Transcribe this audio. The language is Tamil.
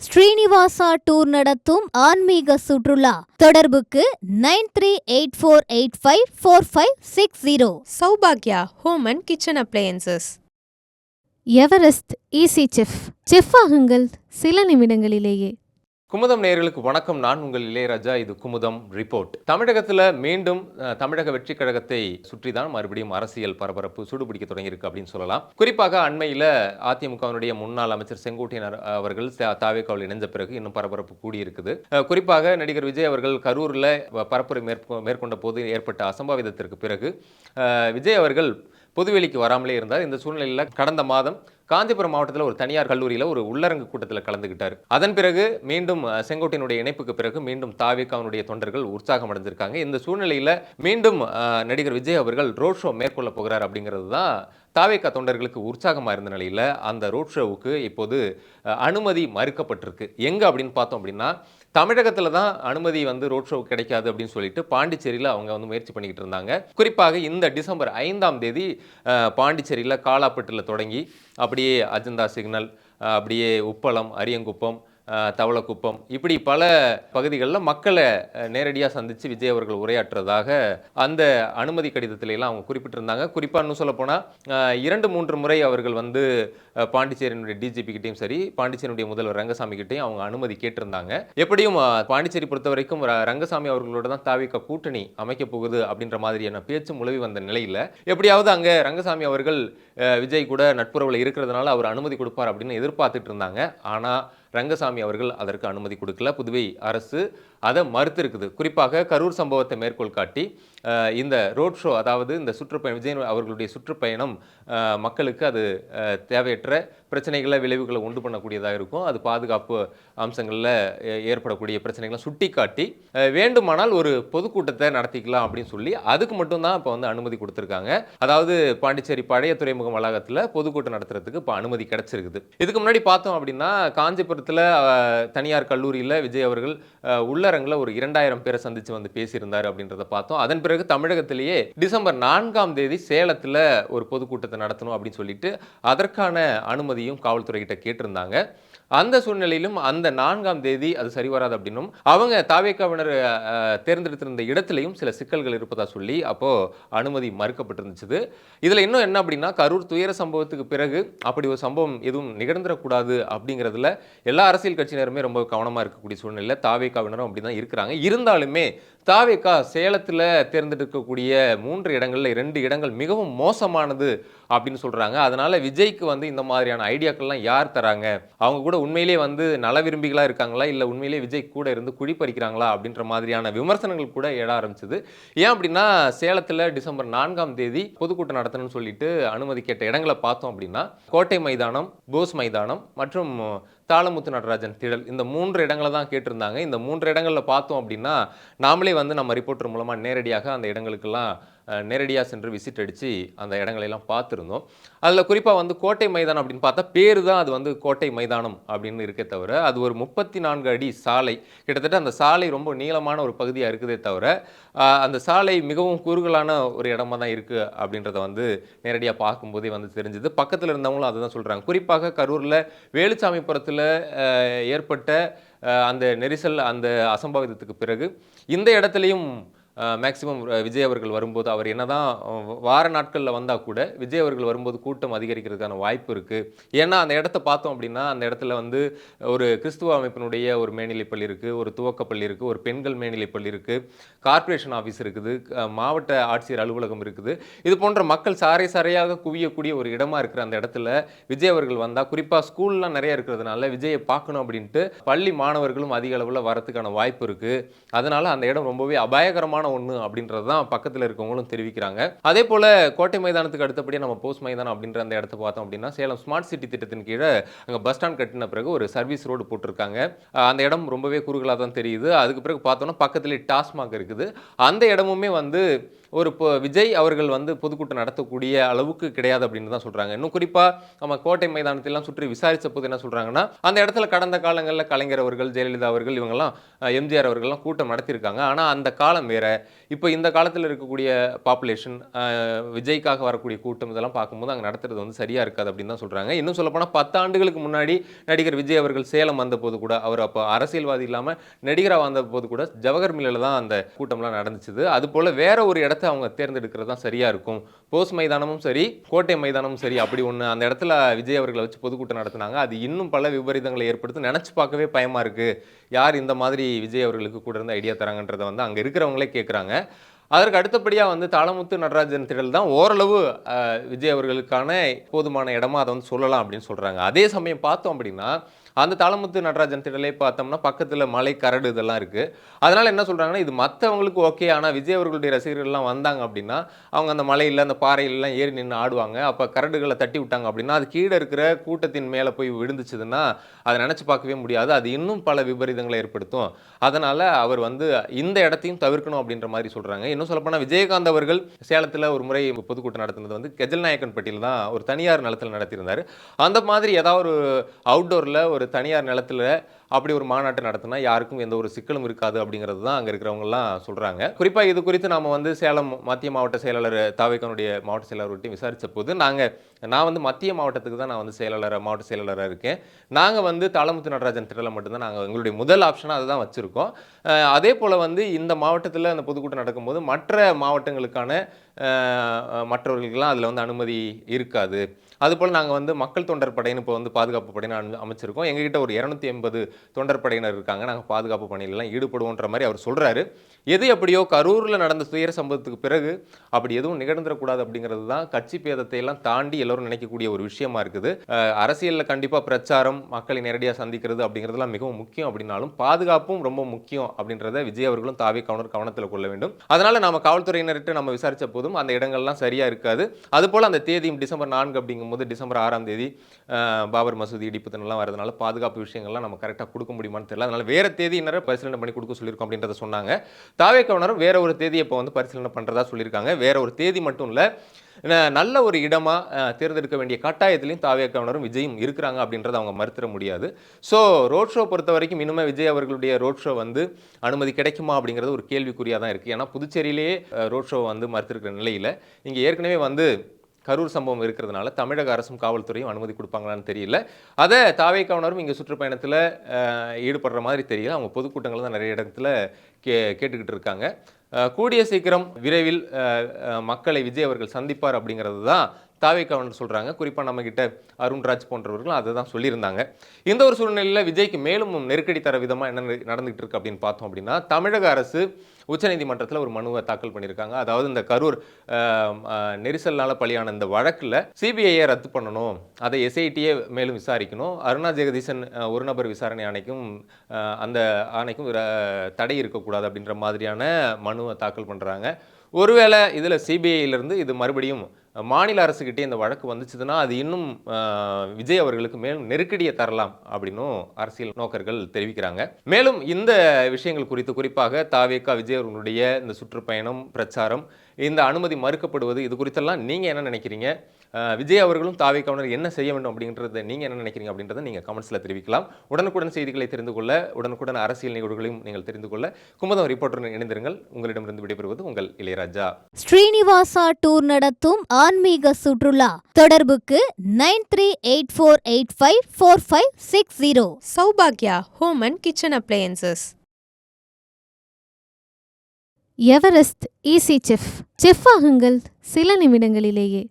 ஸ்ரீனிவாசா டூர் நடத்தும் ஆன்மீக சுற்றுலா தொடர்புக்கு 9384854560. சௌபாக்யா home and kitchen appliances. Everest easy chef ஆகுங்கள் சில நிமிடங்களிலேயே. குமுதம் நேயர்களுக்கு வணக்கம். நான் உங்கள் இளையராஜா. இது குமுதம் ரிப்போர்ட். தமிழகத்தில் மீண்டும் தமிழக வெற்றி கழகத்தை சுற்றி தான் மறுபடியும் அரசியல் பரபரப்பு சூடுபிடிக்க தொடங்கியிருக்கு அப்படின்னு சொல்லலாம். குறிப்பாக அண்மையில் அதிமுகவினுடைய முன்னாள் அமைச்சர் செங்கோட்டையன் அவர்கள் தாவேக்காவில் இணைந்த பிறகு இன்னும் பரபரப்பு கூடியிருக்குது. குறிப்பாக நடிகர் விஜய் அவர்கள் கரூரில் பரப்புரை மேற்கொண்ட போது ஏற்பட்ட அசம்பாவிதத்திற்கு பிறகு விஜய் அவர்கள் பொதுவெளிக்கு வராமலே இருந்தார். இந்த சூழ்நிலையில் கடந்த மாதம் காஞ்சிபுரம் மாவட்டத்தில் ஒரு தனியார் கல்லூரியில் ஒரு உள்ளரங்கு கூட்டத்தில் கலந்துகிட்டார். அதன் பிறகு மீண்டும் செங்கோட்டையனுடைய இணைப்புக்கு பிறகு மீண்டும் தாவேக்காவினுடைய தொண்டர்கள் உற்சாகம் அடைஞ்சிருக்காங்க. இந்த சூழ்நிலையில் மீண்டும் நடிகர் விஜய் அவர்கள் ரோட் ஷோ மேற்கொள்ள போகிறார் அப்படிங்கிறது தான் தாவேக்கா தொண்டர்களுக்கு உற்சாகமாக இருந்த நிலையில் அந்த ரோட் ஷோவுக்கு இப்போது அனுமதி மறுக்கப்பட்டிருக்கு. எங்கே அப்படின்னு பார்த்தோம் அப்படின்னா தமிழகத்தில் தான் அனுமதி ரோட் ஷோ கிடைக்காது அப்படின்னு சொல்லிட்டு பாண்டிச்சேரியில் அவங்க முயற்சி பண்ணிக்கிட்டு இருந்தாங்க. குறிப்பாக இந்த டிசம்பர் 5ஆம் தேதி பாண்டிச்சேரியில் காலாப்பட்டில் தொடங்கி அப்படியே அஜந்தா சிக்னல், அப்படியே உப்பளம், அரியங்குப்பம், தவளக்குப்பம், இப்படி பல பகுதிகளில் மக்களை நேரடியாக சந்தித்து விஜய் அவர்கள் உரையாற்றுறதாக அந்த அனுமதி கடிதத்தில எல்லாம் அவங்க குறிப்பிட்டிருந்தாங்க. குறிப்பாக இன்னும் சொல்ல போனால் 2-3 முறை அவர்கள் பாண்டிச்சேரியினுடைய டிஜிபி கிட்டையும் சரி, பாண்டிச்சேரியுடைய முதல்வர் ரங்கசாமி கிட்டையும் அவங்க அனுமதி கேட்டிருந்தாங்க. எப்படியும் பாண்டிச்சேரி பொறுத்த வரைக்கும் ரங்கசாமி அவர்களோட தான் தாவேக்கா கூட்டணி அமைக்க போகுது அப்படின்ற மாதிரியான பேச்சு முழவி வந்த நிலையில் எப்படியாவது அங்கே ரங்கசாமி அவர்கள் விஜய் கூட நட்புறவில் இருக்கிறதுனால அவர் அனுமதி கொடுப்பார் அப்படின்னு எதிர்பார்த்துட்டு இருந்தாங்க. ஆனால் ரங்கசாமி அவர்கள் அதற்கு அனுமதி கொடுக்கல. புதுவை அரசு அதை மறுத்திருக்குது. குறிப்பாக கரூர் சம்பவத்தை மேற்கோள் காட்டி இந்த ரோட் ஷோ, அதாவது இந்த சுற்றுப்பயணம், விஜய் அவர்களுடைய சுற்றுப்பயணம் மக்களுக்கு அது தேவையற்ற பிரச்சனைகளை, விளைவுகளை உண்டு பண்ணக்கூடியதாக இருக்கும். அது பாதுகாப்பு அம்சங்களில் ஏற்படக்கூடிய பிரச்சனைகளை சுட்டி காட்டி வேண்டுமானால் ஒரு பொதுக்கூட்டத்தை நடத்திக்கலாம் அப்படின்னு சொல்லி அதுக்கு மட்டும்தான் இப்போ அனுமதி கொடுத்துருக்காங்க. அதாவது பாண்டிச்சேரி பழைய துறைமுகம் வளாகத்தில் பொதுக்கூட்டம் நடத்துறதுக்கு இப்போ அனுமதி கிடைச்சிருக்குது. இதுக்கு முன்னாடி பார்த்தோம் அப்படின்னா காஞ்சிபுரத்தில் தனியார் கல்லூரியில் விஜய் அவர்கள் உள்ளரங்கில் ஒரு 2000 பேரை சந்தித்து பேசியிருந்தார் அப்படின்றத பார்த்தோம். அதன் பிறகு தமிழகத்திலேயே டிசம்பர் 4ஆம் தேதி சேலத்தில் ஒரு பொதுக்கூட்டத்தை நடத்தணும் அப்படின்னு சொல்லிட்டு அதற்கான அனுமதியும் காவல்துறை கிட்ட கேட்டிருந்தாங்க. அந்த சூழ்நிலையிலும் அந்த 4ஆம் தேதி அது சரிவராது அப்படின்னும் அவங்க தாவேக்காவினர் தேர்ந்தெடுத்திருந்த இடத்திலையும் சில சிக்கல்கள் இருப்பதா சொல்லி அப்போ அனுமதி மறுக்கப்பட்டிருந்துச்சு. இதில் இன்னும் என்ன அப்படின்னா, கரூர் துயர சம்பவத்துக்கு பிறகு அப்படி ஒரு சம்பவம் எதுவும் நிகழ்ந்துடக்கூடாது அப்படிங்கிறதுல எல்லா அரசியல் கட்சியினருமே ரொம்ப கவனமாக இருக்கக்கூடிய சூழ்நிலை. தாவேக்காவினரும் அப்படி தான் இருக்கிறாங்க. இருந்தாலுமே தாவேக்கா சேலத்தில் தேர்ந்தெடுக்கக்கூடிய 3 இடங்களில் 2 இடங்கள் மிகவும் மோசமானது அப்படின்னு சொல்கிறாங்க. அதனால் விஜய்க்கு இந்த மாதிரியான ஐடியாக்கள்லாம் யார் தராங்க, அவங்க கூட உண்மையிலே நல விரும்பிகளாக இருக்காங்களா, இல்லை உண்மையிலே விஜய் கூட இருந்து குழி பறிக்கிறாங்களா அப்படின்ற மாதிரியான விமர்சனங்கள் கூட எழ ஆரம்பிச்சது. ஏன் அப்படின்னா, சேலத்தில் டிசம்பர் 4ஆம் தேதி பொதுக்கூட்டம் நடத்தணும்னு சொல்லிட்டு அனுமதி கேட்ட இடங்களை பார்த்தோம் அப்படின்னா கோட்டை மைதானம், போஸ் மைதானம் மற்றும் தாளமுத்து நடராஜன் திடல், இந்த 3 இடங்களை தான் கேட்டிருந்தாங்க. இந்த 3 இடங்களில் பார்த்தோம் அப்படின்னா நாமளே நம்ம ரிப்போர்ட்டர் மூலமாக நேரடியாக அந்த இடங்களுக்கெல்லாம் நேரடியாக சென்று விசிட் அடித்து அந்த இடங்களெல்லாம் பார்த்துருந்தோம். அதில் குறிப்பாக கோட்டை மைதானம் அப்படின்னு பார்த்தா பேர் தான் அது கோட்டை மைதானம் அப்படின்னு இருக்கே தவிர அது ஒரு 34 அடி சாலை, கிட்டத்தட்ட அந்த சாலை ரொம்ப நீளமான ஒரு பகுதியாக இருக்குதே தவிர அந்த சாலை மிகவும் குறுகலான ஒரு இடமா தான் இருக்குது அப்படின்றத நேரடியாக பார்க்கும்போதே தெரிஞ்சுது. பக்கத்தில் இருந்தவங்களும் அதை தான் சொல்கிறாங்க. குறிப்பாக கரூரில் வேலுச்சாமிபுரத்தில் ஏற்பட்ட அந்த நெரிசல், அந்த அசம்பாவிதத்துக்கு பிறகு இந்த இடத்துலையும் மேக்சிமம் விஜய் அவர்கள் வரும்போது, அவர் என்னதான் வார நாட்களில் வந்தால் கூட விஜய் அவர்கள் வரும்போது கூட்டம் அதிகரிக்கிறதுக்கான வாய்ப்பு இருக்குது. ஏன்னா அந்த இடத்த பார்த்தோம் அப்படின்னா அந்த இடத்துல ஒரு கிறிஸ்துவ அமைப்பினுடைய ஒரு மேல்நிலைப்பள்ளி இருக்குது, ஒரு துவக்கப்பள்ளி இருக்குது, ஒரு பெண்கள் மேல்நிலைப்பள்ளி இருக்குது, கார்ப்பரேஷன் ஆஃபீஸ் இருக்குது, மாவட்ட ஆட்சியர் அலுவலகம் இருக்குது. இது போன்ற மக்கள் சாரையாக குவியக்கூடிய ஒரு இடமா இருக்கிற அந்த இடத்துல விஜய் அவர்கள் வந்தால், குறிப்பாக ஸ்கூல்லாம் நிறைய இருக்கிறதுனால விஜயை பார்க்கணும் அப்படின்ட்டு பள்ளி மாணவர்களும் அதிக அளவில் வரத்துக்கான வாய்ப்பு இருக்குது. அதனால் அந்த இடம் ரொம்பவே அபாயகரமான ஒன்று அப்படின்றது தான் பக்கத்தில் இருக்கவங்களும் தெரிவிக்கிறாங்க. அதே போல் கோட்டை மைதானத்துக்கு அடுத்தபடியே நம்ம போஸ் மைதானம் அப்படின்ற அந்த இடத்த பார்த்தோம் அப்படின்னா சேலம் ஸ்மார்ட் சிட்டி திட்டத்தின் கீழே அங்கே பஸ் ஸ்டாண்ட் கட்டின பிறகு ஒரு சர்வீஸ் ரோடு போட்டிருக்காங்க. அந்த இடம் ரொம்பவே குறுகலாக தான் தெரியுது. அதுக்கு பிறகு பார்த்தோன்னா பக்கத்துலேயே டாஸ்மாக் இருக்குது. அந்த இடமுமே விஜய் அவர்கள் வந்து பொதுக்கூட்டம் நடத்தக்கூடிய அளவுக்கு கிடையாது அப்படின்னு தான் சொல்றாங்க. இன்னும் குறிப்பா நம்ம கோட்டை மைதானத்திலாம் சுற்றி விசாரிச்ச போது என்ன சொல்றாங்கன்னா, அந்த இடத்துல கடந்த காலங்களில் கலைஞர் அவர்கள், ஜெயலலிதா அவர்கள், இவங்கெல்லாம் எம்ஜிஆர் அவர்கள்லாம் கூட்டம் நடத்தியிருக்காங்க. ஆனா அந்த காலம் வேற. இப்போ இந்த காலத்தில் இருக்கக்கூடிய பாப்புலேஷன், விஜய்க்காக வரக்கூடிய கூட்டம் இதெல்லாம் பார்க்கும்போது அங்கே நடத்துறது வந்து சரியா இருக்காது அப்படின்னு தான் சொல்றாங்க. இன்னும் சொல்லப்போனால் 10 ஆண்டுகளுக்கு முன்னாடி நடிகர் விஜய் அவர்கள் சேலம் வந்த போது கூட, அவர் அப்போ அரசியல்வாதி இல்லாமல் நடிகராக வந்த போது கூட ஜவஹர் மில்லில் தான் அந்த கூட்டம்லாம் நடந்துச்சு. அது போல வேற ஒரு இடத்த அவங்க தேர்ந்தெடுக்கிறது தான் சரியா இருக்கும். போஸ் மைதானமும் சரி, கோட்டை மைதானமும் சரி, அப்படி ஒன்று அந்த இடத்துல விஜய் அவர்களை வச்சு பொதுக்கூட்டம் நடத்தினாங்க. அது இன்னும் பல விபரீதங்களை ஏற்படுத்தி நினைச்சு பார்க்கவே பயமா இருக்கு. யார் இந்த மாதிரி விஜய் அவர்களுக்கு கூட இருந்து ஐடியா தராங்கன்றதை வந்து அங்கே இருக்கிறவங்களே கேட்குறாங்க. அதற்கு அடுத்தபடியாக வந்து தாளமுத்து நடராஜன் திடல் தான் ஓரளவு விஜய் அவர்களுக்கான போதுமான இடமா அதை வந்து சொல்லலாம் அப்படின்னு சொல்றாங்க. அதே சமயம் பார்த்தோம் அப்படின்னா அந்த தாளமுத்து நடராஜன் திடலே பார்த்தோம்னா பக்கத்தில் மலை, கரடு இதெல்லாம் இருக்குது. அதனால் என்ன சொல்கிறாங்கன்னா, இது மற்றவங்களுக்கு ஓகே, ஆனால் விஜய் அவர்களுடைய ரசிகர்கள்லாம் வந்தாங்க அப்படின்னா அவங்க அந்த மலையில் அந்த பாறையிலலாம் ஏறி நின்று ஆடுவாங்க. அப்போ கரடுகளை தட்டி விட்டாங்க அப்படின்னா அது கீழே இருக்கிற கூட்டத்தின் மேலே போய் விழுந்துச்சுதுன்னா அதை நினச்சி பார்க்கவே முடியாது. அது இன்னும் பல விபரீதங்களை ஏற்படுத்தும். அதனால் அவர் வந்து இந்த இடத்தையும் தவிர்க்கணும் அப்படின்ற மாதிரி சொல்கிறாங்க. இன்னும் சொல்லப்போனால் விஜயகாந்த் அவர்கள் சேலத்தில் ஒரு முறை பொதுக்கூட்டம் நடத்துனது வந்து கெஜல் நாயக்கன்பட்டியில் தான் ஒரு தனியார் நிலத்தில் நடத்தியிருந்தார். அந்த மாதிரி ஏதாவது ஒரு அவுட்டோரில் ஒரு தனியார் நிலத்தில் அப்படி ஒரு மாநாட்டு நடத்தினா யாருக்கும் எந்த ஒரு சிக்கலும் இருக்காது அப்படிங்கிறது தான் அங்கே இருக்கிறவங்கலாம் சொல்கிறாங்க. குறிப்பாக இது குறித்து நாம் வந்து சேலம் மத்திய மாவட்ட செயலாளர் தாவேக்கானுடைய மாவட்ட செயலாளர்கிட்டையும் விசாரித்த போது நான் வந்து மத்திய மாவட்டத்துக்கு தான் நான் வந்து மாவட்ட செயலாளராக இருக்கேன். நாங்கள் வந்து தாளமுத்து நடராஜன் திடலை மட்டும்தான் நாங்கள் எங்களுடைய முதல் ஆப்ஷனாக அதை தான் வச்சுருக்கோம். அதே போல் வந்து இந்த மாவட்டத்தில் அந்த பொதுக்கூட்டம் நடக்கும்போது மற்ற மாவட்டங்களுக்கான மற்றவர்களுக்கெல்லாம் அதில் வந்து அனுமதி இருக்காது. அதுபோல் நாங்கள் வந்து மக்கள் தொண்டர் படையின்னு இப்போ வந்து பாதுகாப்பு படையின்னு அமைச்சிருக்கோம். எங்ககிட்ட ஒரு 280 தொண்டர் படையினர் இருக்காங்க. நாங்கள் பாதுகாப்பு பணியிலலாம் ஈடுபடுவோன்ற மாதிரி அவர் சொல்கிறாரு. எது எப்படியோ கரூரில் நடந்த துயர சம்பவத்துக்கு பிறகு அப்படி எதுவும் நிகழ்ந்துடக்கூடாது அப்படிங்கிறது தான் கட்சி பேதத்தை எல்லாம் தாண்டி எல்லோரும் நினைக்கக்கூடிய ஒரு விஷயமா இருக்குது. அரசியலில் கண்டிப்பாக பிரச்சாரம், மக்களை நேரடியாக சந்திக்கிறது அப்படிங்கிறதுலாம் மிகவும் முக்கியம். அப்படின்னாலும் பாதுகாப்பும் ரொம்ப முக்கியம் அப்படின்றத விஜய் அவர்களும் கவனத்தில் கொள்ள வேண்டும். அதனால் நம்ம காவல்துறையினர்கிட்ட நம்ம விசாரித்த போதும் அந்த இடங்கள்லாம் சரியாக இருக்காது. அதுபோல் அந்த தேதியும் டிசம்பர் 4 அப்படிங்கும்போது டிசம்பர் 6ஆம் தேதி பாபர் மசூதி இடிப்புத்தனெல்லாம் வரதுனால பாதுகாப்பு விஷயங்கள்லாம் நம்ம கரெக்டாக கொடுக்க முடியுமான்னு தெரியல. அதனால வேற தேதியினரை பரிசீலனை பண்ணி கொடுக்க சொல்லியிருக்கோம் அப்படின்றத சொன்னாங்க. தாவேக்காவினரும் வேற ஒரு தேதியை இப்போ வந்து பரிசீலனை பண்ணுறதா சொல்லியிருக்காங்க. வேற ஒரு தேதி மட்டும் இல்லை, நல்ல ஒரு இடமா தேர்ந்தெடுக்க வேண்டிய கட்டாயத்திலையும் தாவேக்காவினரும் விஜயும் இருக்கிறாங்க அப்படின்றத அவங்க மறுத்திட முடியாது. ஸோ ரோட் ஷோ பொறுத்த வரைக்கும் இனிமேல் விஜய் அவர்களுடைய ரோட் ஷோ வந்து அனுமதி கிடைக்குமா அப்படிங்கிறது ஒரு கேள்விக்குறியாக தான் இருக்குது. ஏன்னா புதுச்சேரியிலேயே ரோட் ஷோ வந்து மறுத்திருக்கிற நிலையில் இங்கே ஏற்கனவே வந்து கரூர் சம்பவம் இருக்கிறதுனால தமிழக அரசும் காவல்துறையும் அனுமதி கொடுப்பாங்களான்னு தெரியல. அதை தாவேக்காவினரும் இங்கே சுற்றுப்பயணத்தில் ஈடுபடுற மாதிரி தெரியல. அவங்க பொதுக்கூட்டங்கள் தான் நிறைய இடத்துல கேட்டுக்கிட்டு இருக்காங்க. கூடிய சீக்கிரம் விரைவில் மக்களை விஜய் அவர்கள் சந்திப்பார் அப்படிங்கிறது தான் தாவேக்காவினர் சொல்கிறாங்க. குறிப்பாக நம்மகிட்ட அருண்ராஜ் போன்றவர்களும் அதை தான் சொல்லியிருந்தாங்க. இந்த ஒரு சூழ்நிலையில் விஜய்க்கு மேலும் நெருக்கடி தர விதமாக என்ன நடந்துகிட்டு இருக்கு அப்படின்னு பார்த்தோம் அப்படின்னா, தமிழக அரசு உச்சநீதிமன்றத்தில் ஒரு மனுவை தாக்கல் பண்ணியிருக்காங்க. அதாவது இந்த கரூர் நெரிசல்னால பலியான இந்த வழக்கில் சிபிஐயை ரத்து பண்ணணும், அதை எஸ்ஐடியே மேலும் விசாரிக்கணும், அருணா ஜெகதீசன் ஒரு நபர் விசாரணை ஆணைக்கும் அந்த ஆணைக்கும் தடை இருக்கக்கூடாது அப்படின்ற மாதிரியான மனுவை தாக்கல் பண்ணுறாங்க. ஒருவேளை இதில் சிபிஐயிலிருந்து இது மறுபடியும் மாநில அரசுக்கிட்டே இந்த வழக்கு வந்துச்சுதுன்னா அது இன்னும் விஜய் அவர்களுக்கு மேலும் நெருக்கடியை தரலாம் அப்படின்னும் அரசியல் நோக்கர்கள் தெரிவிக்கிறாங்க. மேலும் இந்த விஷயங்கள் குறித்து குறிப்பாக தாவேக்கா விஜய் அவர்களுடைய இந்த சுற்றுப்பயணம், பிரச்சாரம், இந்த அனுமதி மறுக்கப்படுவது, இது குறித்தெல்லாம் நீங்கள் என்ன நினைக்கிறீங்க? விஜய் அவர்களும் தாவேக்காவினர் என்ன செய்ய வேண்டும் அப்படின்றத நீங்கள் என்ன நினைக்கிறீங்க அப்படின்றத நீங்கள் கமெண்ட்ஸில் தெரிவிக்கலாம். உடனுக்குடன் செய்திகளை தெரிந்து கொள்ள, உடனுக்குடன் அரசியல் நிகழ்வுகளையும் நீங்கள் தெரிந்து கொள்ள குமுதம் ரிப்போர்ட்டருடன் இணைந்திருங்கள். உங்களிடமிருந்து விடைபெறுவது உங்கள் இளையராஜா. ஸ்ரீனிவாசா டூர் நடத்தும் ஆன்மீக சுற்றுலா. தொடர்புக்கு 9384854560. சௌபாக்யா home and kitchen appliances. Everest easy chef ஆகுங்கள் சில நிமிடங்களிலேயே.